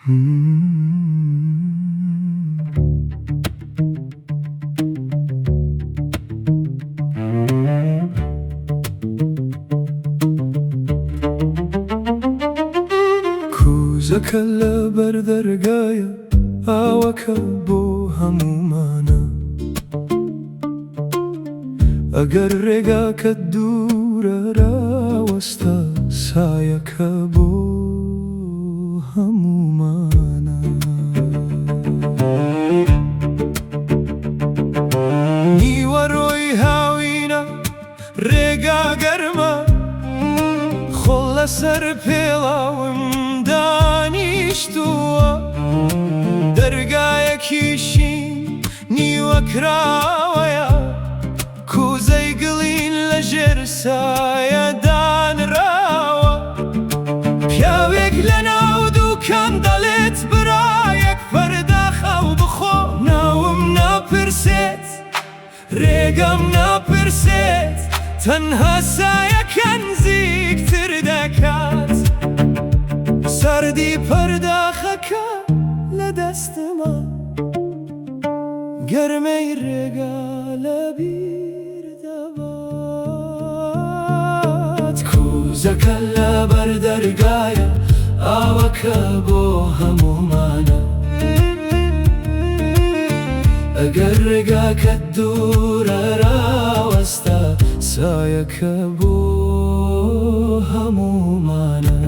کوزەکە لەبەر دەرگایە ئاوەکە بۆ هەمومانە ئەگەر ڕێگاکە دوورە ڕاوەستە سایەکە بۆ هەمومانە نیوەڕۆی هاوینە ڕێگا گەرمە خۆڵ لەسەر پێڵاوم دانیشتووە دەرگایەکیشین نیوە کراوەیە کوزەی گڵین لەژێر سایە دانراوە پیاوێک لەناو دووکان دەڵێت برا یەک پەرداخە و بخۆ ناوم ناپرسێت ڕێگەم ناپرسێت تەنها سایەکە نزیکتر دەکات سەردی پەرداخەکە لە دەستمە گەرمەی ڕێگا لەبیر دەبات کوزەکە لەبەر دەرگایە ئاوەکە بۆ هەمومانە ئەگەر ڕێگاکە دوورە ڕاوەستە سایەکە بۆ هەمومانە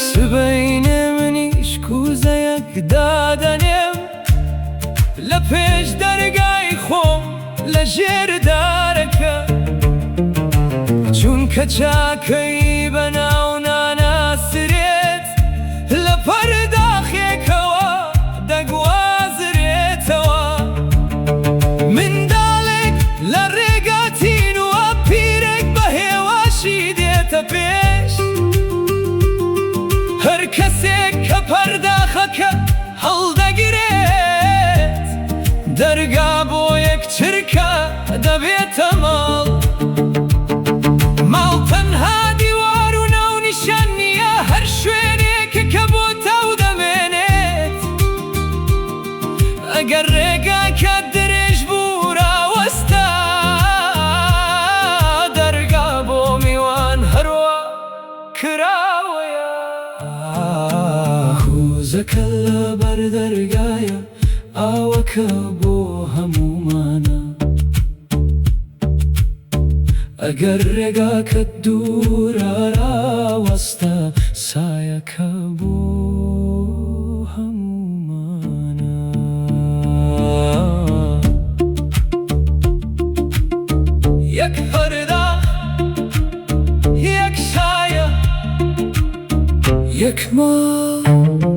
سبەینێ منیش کوزەیەک دادەنێم لە پێش دەرگای خۆم لەژێر دارەکە چونکە چاکەی بەناو ناناسرێت لە پەرداخێکەوە دەگوازرێتەوە منداڵێک لە ڕێگاتین وە پیرێک بە هێواشی دێتە پێش هەر کەسێک کە پەرداخەکە هەڵدەگرێت دەرگا بۆ یەک چرکە دەبێتە ماڵ ماڵ تەنها دیوار و ناو نیشان نییە هەر شوێنێکە کە بۆ تاو دەمێنێت ئەگەر ڕێگاکە درێژ بوو ڕاوەستە دەرگا بۆ میوان هەروە کراوەیە کوزەکە لەبەر دەرگایە ئاوەکە بۆ هەمومانە ئەگەر ڕێگاکە دوورە ڕاوەستە سایەکە بۆ هەمومانە یەک پەرداخ یەک سایە یەک ماڵ